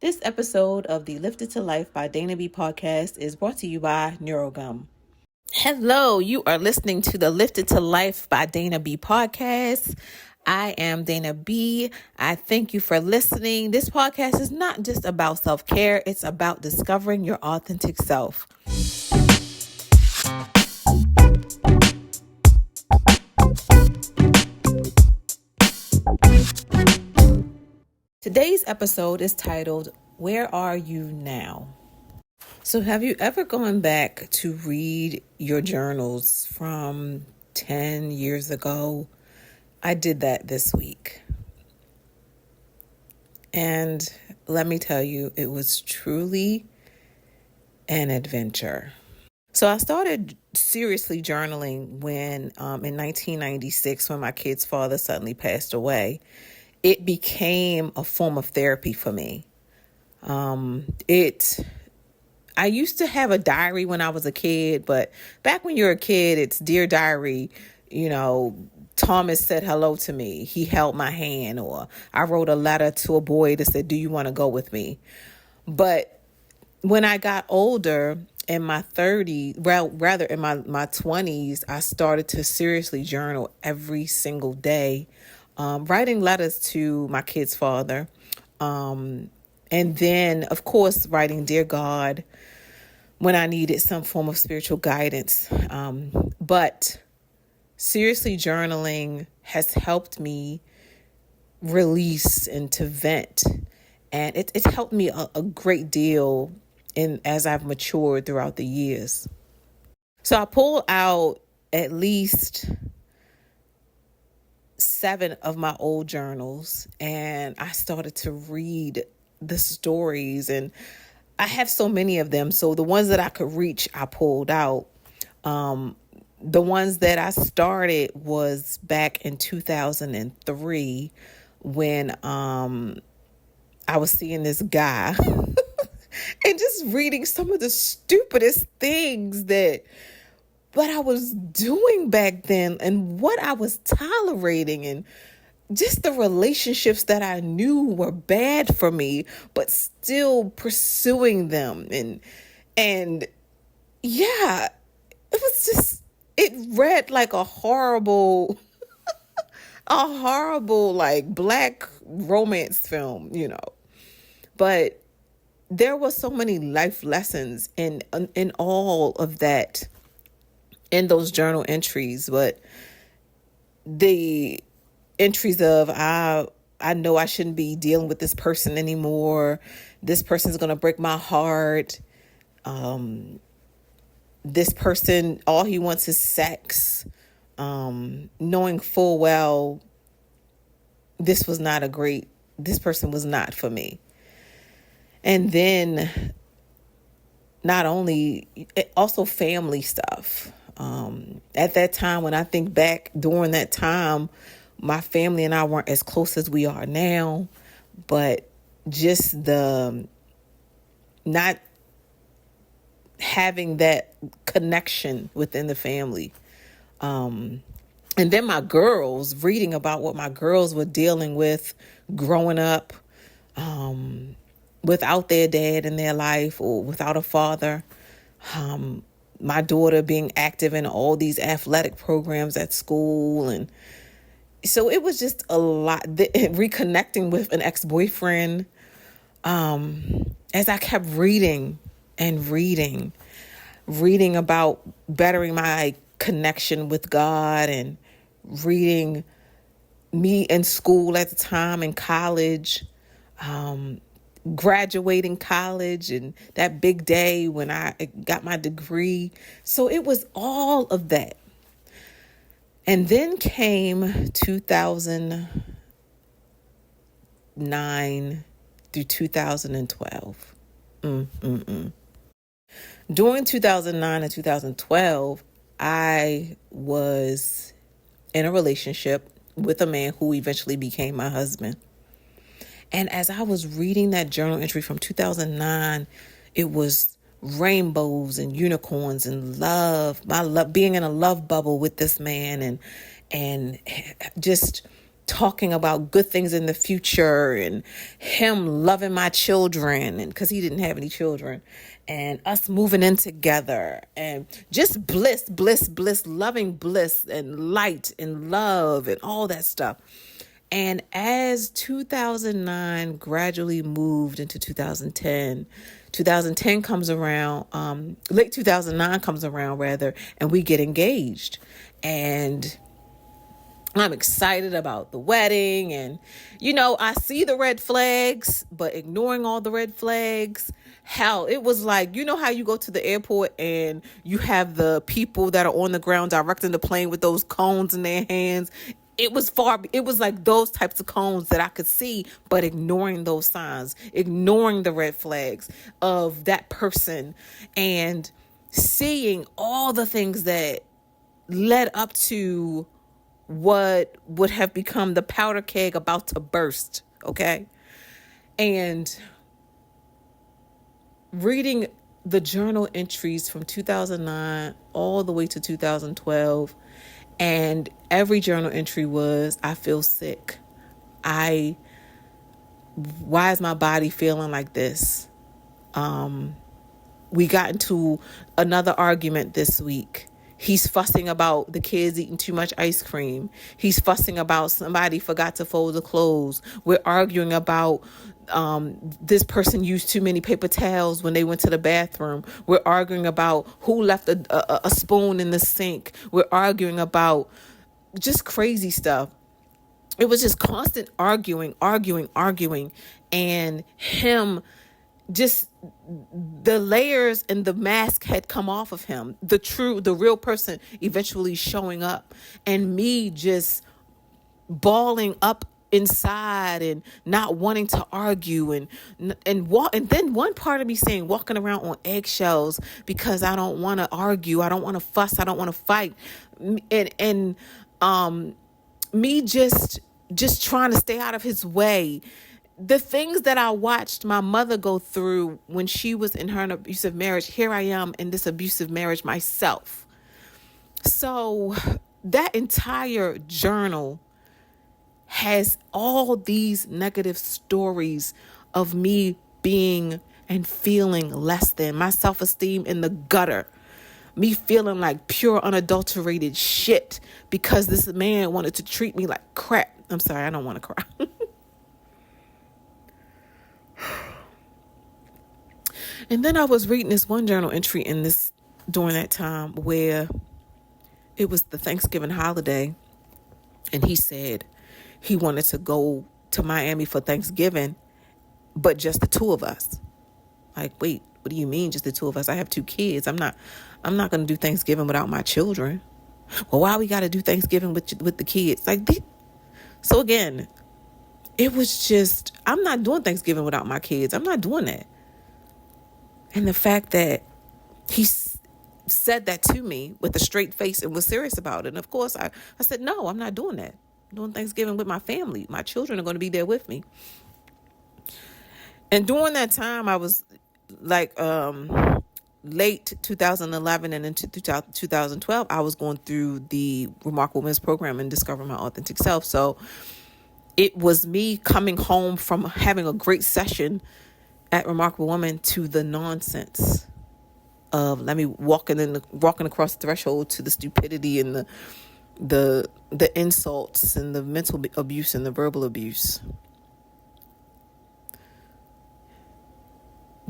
This episode of the Lifted to Life by Dana B podcast is brought to you by NeuroGum. Hello, you are listening to the Lifted to Life by Dana B podcast. I am Dana B. I thank you for listening. This podcast is not just about self-care, it's about discovering your authentic self. Today's episode is titled, Where Are You Now? So have you ever gone back to read your journals from 10 years ago? I did that this week. And let me tell you, it was truly an adventure. So I started seriously journaling when in 1996, when my kid's father suddenly passed away. It became a form of therapy for me. I used to have a diary when I was a kid, but back when you're a kid, it's Dear Diary, Thomas said hello to me. He held my hand, or I wrote a letter to a boy that said, do you want to go with me? But when I got older, in my 30s, rather in my 20s, I started to seriously journal every single day, writing letters to my kid's father. And then, of course, writing Dear God when I needed some form of spiritual guidance. But seriously, journaling has helped me release and to vent. And it's helped me a great deal as I've matured throughout the years. So I pulled out at least 7 of my old journals and I started to read the stories, and I have so many of them. So the ones that I could reach, I pulled out. The ones that I started was back in 2003 when I was seeing this guy and just reading some of the stupidest things that what I was doing back then and what I was tolerating, and just the relationships that I knew were bad for me, but still pursuing them. And yeah, it read like a horrible like black romance film, but there were so many life lessons in all of that, in those journal entries. But the entries of I know I shouldn't be dealing with this person anymore. This person's going to break my heart. This person, all he wants is sex. Knowing full well this person was not for me. And then not only, also family stuff. At that time, when I think back during that time, my family and I weren't as close as we are now, but just the not having that connection within the family. And then my girls, reading about what my girls were dealing with growing up, without their dad in their life or without a father. My daughter being active in all these athletic programs at school. And so it was just a lot, reconnecting with an ex-boyfriend. As I kept reading and reading about bettering my connection with God, and reading me in school at the time, in college, graduating college, and that big day when I got my degree. So it was all of that. And then came 2009 through 2012. During 2009 and 2012, I was in a relationship with a man who eventually became my husband. And as I was reading that journal entry from 2009, it was rainbows and unicorns and love, being in a love bubble with this man, and just talking about good things in the future, and him loving my children, and because he didn't have any children, and us moving in together, and just bliss, loving bliss and light and love and all that stuff. And as 2009 gradually moved into 2010 comes around, late 2009 comes around rather, and we get engaged. And I'm excited about the wedding, and I see the red flags, but ignoring all the red flags. Hell, it was like, how you go to the airport and you have the people that are on the ground directing the plane with those cones in their hands. It was like those types of cones that I could see, but ignoring those signs, ignoring the red flags of that person, and seeing all the things that led up to what would have become the powder keg about to burst. Okay. And reading the journal entries from 2009 all the way to 2012, and every journal entry was, I feel sick. Why is my body feeling like this? We got into another argument this week. He's fussing about the kids eating too much ice cream. He's fussing about somebody forgot to fold the clothes. We're arguing about this person used too many paper towels when they went to the bathroom. We're arguing about who left a spoon in the sink. We're arguing about just crazy stuff. It was just constant arguing, and him just, the layers and the mask had come off of him. The real person eventually showing up, and me just balling up inside and not wanting to argue, and then one part of me saying, walking around on eggshells because I don't want to argue, I don't want to fuss, I don't want to fight, and me just trying to stay out of his way. The things that I watched my mother go through when she was in her abusive marriage, here I am in this abusive marriage myself. So that entire journal has all these negative stories of me being and feeling less than, my self-esteem in the gutter, me feeling like pure unadulterated shit because this man wanted to treat me like crap. I'm sorry, I don't want to cry. And then I was reading this one journal entry during that time where it was the Thanksgiving holiday, and he said he wanted to go to Miami for Thanksgiving, but just the two of us. Like, wait, what do you mean just the two of us? I have 2 kids. I'm not going to do Thanksgiving without my children. Well, why we got to do Thanksgiving with the kids? So again, it was just, I'm not doing Thanksgiving without my kids. I'm not doing that. And the fact that he said that to me with a straight face and was serious about it. And of course, I said, no, I'm not doing that. I'm doing Thanksgiving with my family. My children are going to be there with me. And during that time, I was like late 2011 and into 2012, I was going through the Remarkable Women's program and discovering my authentic self. So it was me coming home from having a great session at Remarkable Woman to the nonsense of walking across the threshold to the stupidity and the insults and the mental abuse and the verbal abuse.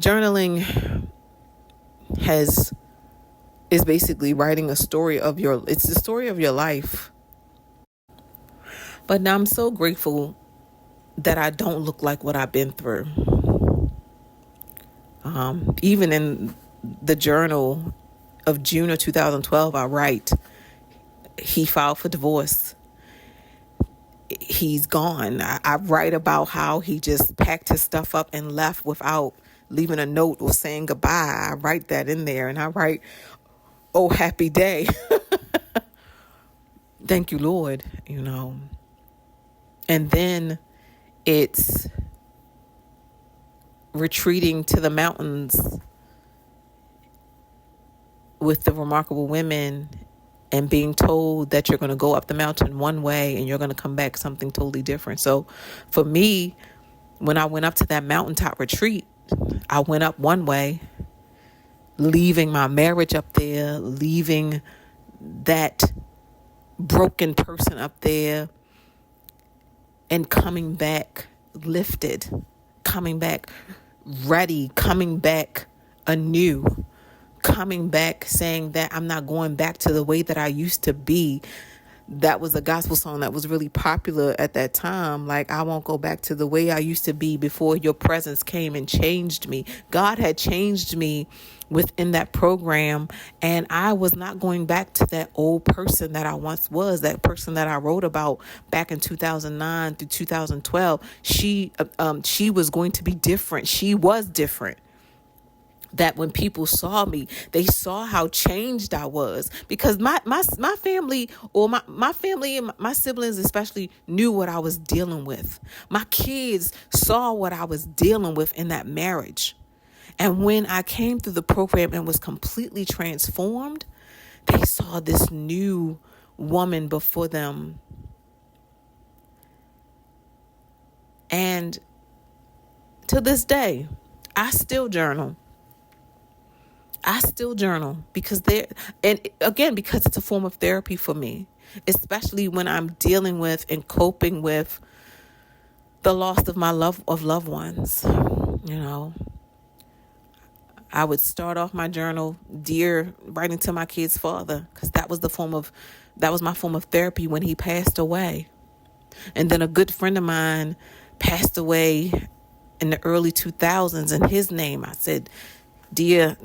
Journaling is basically writing it's the story of your life. But now I'm so grateful that I don't look like what I've been through. Even in the journal of June of 2012, I write, he filed for divorce. He's gone. I write about how he just packed his stuff up and left without leaving a note or saying goodbye. I write that in there, and I write, oh, happy day. Thank you, Lord, And then it's retreating to the mountains with the Remarkable Women and being told that you're going to go up the mountain one way and you're going to come back something totally different. So for me, when I went up to that mountaintop retreat, I went up one way, leaving my marriage up there, leaving that broken person up there, and coming back lifted, coming back ready, coming back anew, coming back saying that I'm not going back to the way that I used to be. That was a gospel song that was really popular at that time. Like, I won't go back to the way I used to be before your presence came and changed me. God had changed me within that program, and I was not going back to that old person that I once was, that person that I wrote about back in 2009 through 2012. She was going to be different. She was different. That when people saw me, they saw how changed I was, because my family, or my family and my siblings especially, knew what I was dealing with. My kids saw what I was dealing with in that marriage. And when I came through the program and was completely transformed, they saw this new woman before them. And to this day, I still journal. Because because it's a form of therapy for me, especially when I'm dealing with and coping with the loss of loved ones. I would start off my journal, writing to my kid's father, because that was my form of therapy when he passed away. And then a good friend of mine passed away in the early 2000s, and his name, I said, dear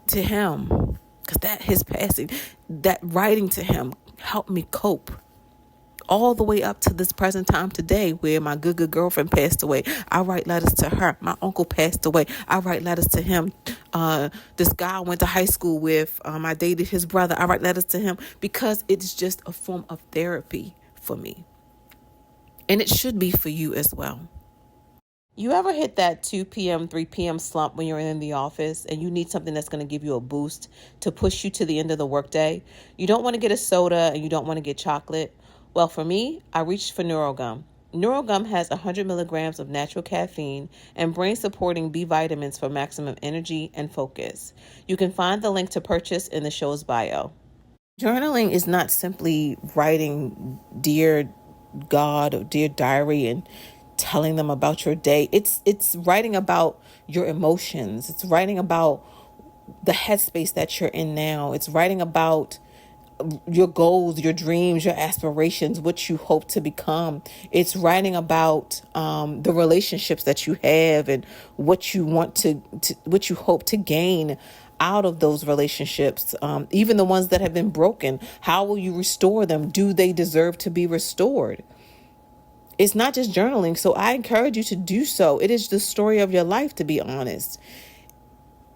to him, because his passing, that writing to him helped me cope all the way up to this present time today, where my good girlfriend passed away. I write letters to her. My uncle passed away. I write letters to him. This guy I went to high school with, I dated his brother. I write letters to him, because it's just a form of therapy for me. And it should be for you as well. You ever hit that 2 p.m., 3 p.m. slump when you're in the office and you need something that's going to give you a boost to push you to the end of the workday? You don't want to get a soda and you don't want to get chocolate. Well, for me, I reached for NeuroGum. NeuroGum has 100 milligrams of natural caffeine and brain-supporting B vitamins for maximum energy and focus. You can find the link to purchase in the show's bio. Journaling is not simply writing Dear God or Dear Diary and telling them about your day. It's writing about your emotions. It's writing about the headspace that you're in now. It's writing about your goals, your dreams, your aspirations, what you hope to become. It's writing about the relationships that you have and what you want what you hope to gain out of those relationships, even the ones that have been broken. How will you restore them? Do they deserve to be restored? It's not just journaling, so I encourage you to do so. It is the story of your life, to be honest.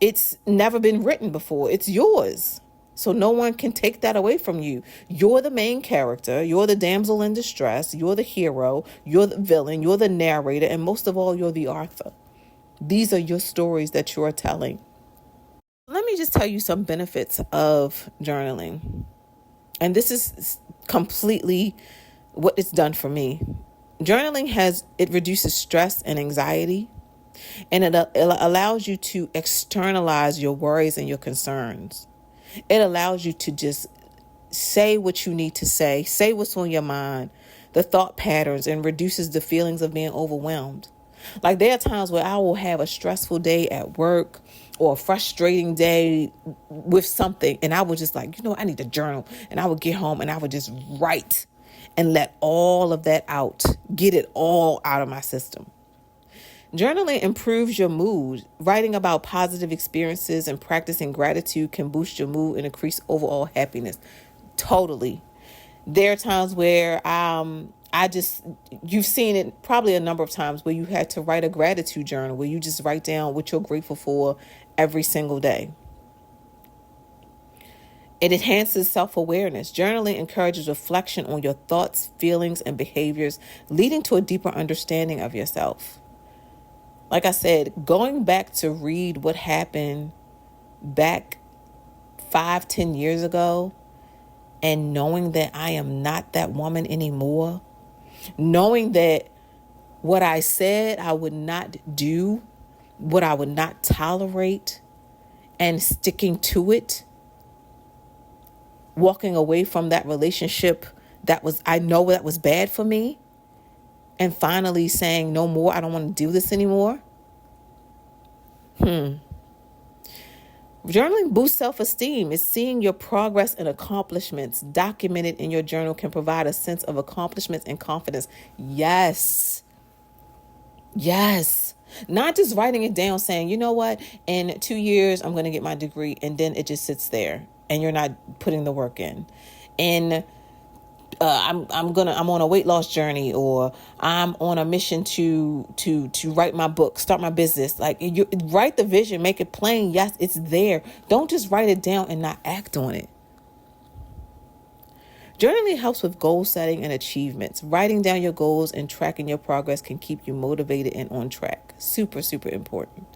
It's never been written before. It's yours. So no one can take that away from you. You're the main character. You're the damsel in distress. You're the hero. You're the villain. You're the narrator. And most of all, you're the author. These are your stories that you're telling. Let me just tell you some benefits of journaling. And this is completely what it's done for me. Journaling it reduces stress and anxiety, and it allows you to externalize your worries and your concerns. It allows you to just say what you need to say what's on your mind, the thought patterns, and reduces the feelings of being overwhelmed. Like, there are times where I will have a stressful day at work or a frustrating day with something, and I would just I need to journal, and I would get home and I would just write and let all of that out, get it all out of my system. Journaling improves your mood. Writing about positive experiences and practicing gratitude can boost your mood and increase overall happiness. Totally. There are times where you've seen it probably a number of times where you had to write a gratitude journal where you just write down what you're grateful for every single day. It enhances self-awareness. Journaling encourages reflection on your thoughts, feelings, and behaviors, leading to a deeper understanding of yourself. Like I said, going back to read what happened back 5-10 years ago, and knowing that I am not that woman anymore, knowing that what I said I would not do, what I would not tolerate, and sticking to it, walking away from that relationship I know that was bad for me, and finally saying no more, I don't want to do this anymore. Journaling boosts self-esteem. It's seeing your progress and accomplishments documented in your journal can provide a sense of accomplishments and confidence. Yes. Yes. Not just writing it down saying, you know what, in 2 years, I'm going to get my degree. And then it just sits there and you're not putting the work in. And I'm on a weight loss journey, or I'm on a mission to write my book, start my business. Like, you write the vision, make it plain. Yes, it's there. Don't just write it down and not act on it. Journaling helps with goal setting and achievements. Writing down your goals and tracking your progress can keep you motivated and on track. Super, super important.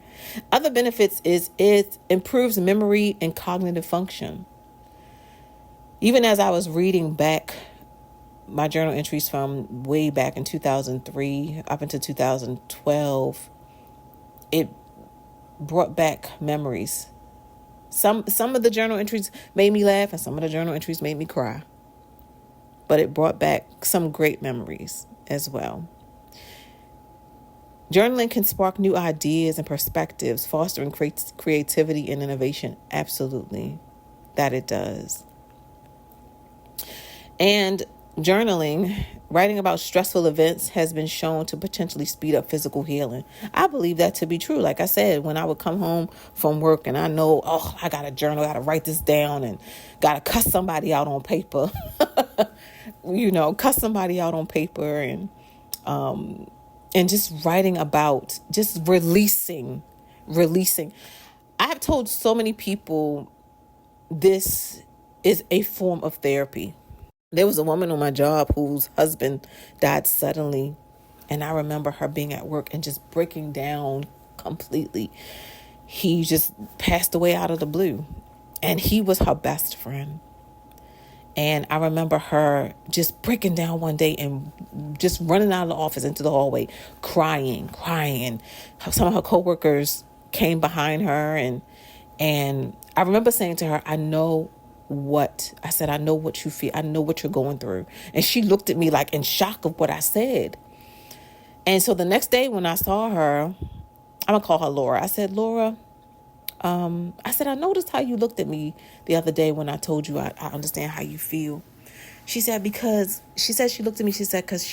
Other benefits is it improves memory and cognitive function. Even as I was reading back my journal entries from way back in 2003 up until 2012, it brought back memories. Some of the journal entries made me laugh, and some of the journal entries made me cry. But it brought back some great memories as well. Journaling can spark new ideas and perspectives, fostering creativity and innovation. Absolutely, that it does. And journaling, writing about stressful events, has been shown to potentially speed up physical healing. I believe that to be true. Like I said, when I would come home from work and I know, I got a journal, I got to write this down and got to cuss somebody out on paper, cuss somebody out on paper and just writing about, just releasing. I have told so many people this is a form of therapy. There was a woman on my job whose husband died suddenly. And I remember her being at work and just breaking down completely. He just passed away out of the blue. And he was her best friend. And I remember her just breaking down one day and just running out of the office into the hallway, crying. And some of her coworkers came behind her. And I remember saying to her, I know what you feel. I know what you're going through. And she looked at me like in shock of what I said. And so the next day when I saw her, I'm going to call her Laura. I said, Laura, I noticed how you looked at me the other day when I told you I understand how you feel. She said, she looked at me, because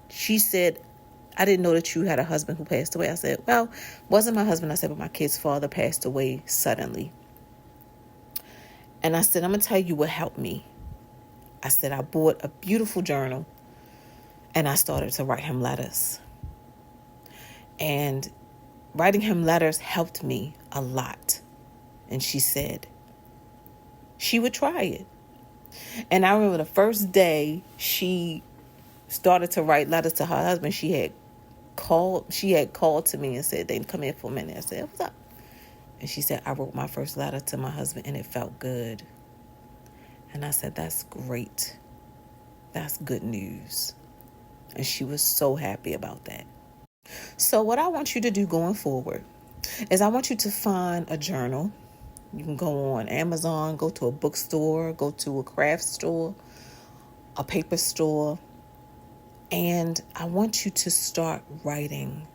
she said, I didn't know that you had a husband who passed away. I said, well, wasn't my husband. I said, but my kid's father passed away suddenly. And I said, I'm going to tell you what helped me. I said, I bought a beautiful journal and I started to write him letters. And writing him letters helped me a lot. And she said she would try it. And I remember the first day she started to write letters to her husband, she had called to me and said, they come here for a minute. I said, what's up? And she said, I wrote my first letter to my husband and it felt good. And I said, that's great. That's good news. And she was so happy about that. So what I want you to do going forward is I want you to find a journal. You can go on Amazon, go to a bookstore, go to a craft store, a paper store. And I want you to start writing.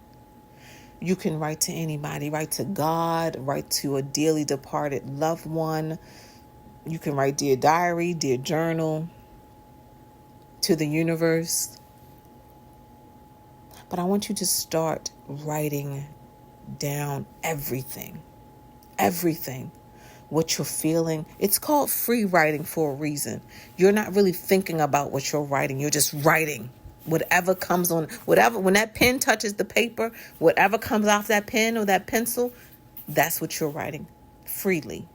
You can write to anybody, write to God, write to a dearly departed loved one. You can write dear diary, dear journal, to the universe. But I want you to start writing down everything, what you're feeling. It's called free writing for a reason. You're not really thinking about what you're writing. You're just writing. Whatever comes on, when that pen touches the paper, whatever comes off that pen or that pencil, that's what you're writing freely.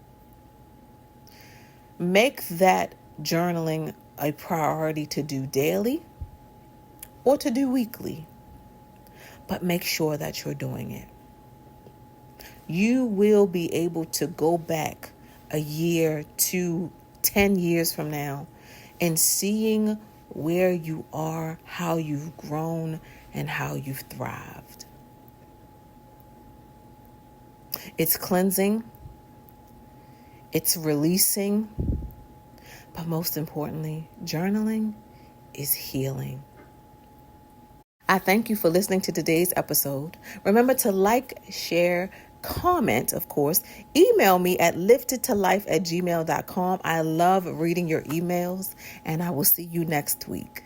Make that journaling a priority to do daily or to do weekly, but make sure that you're doing it. You will be able to go back a year, 2, 10 years from now and seeing where you are, how you've grown, and how you've thrived. It's cleansing, it's releasing, but most importantly, journaling is healing. I thank you for listening to today's episode. Remember to like, share, comment, of course. Email me at liftedtolife@gmail.com. I love reading your emails, and I will see you next week.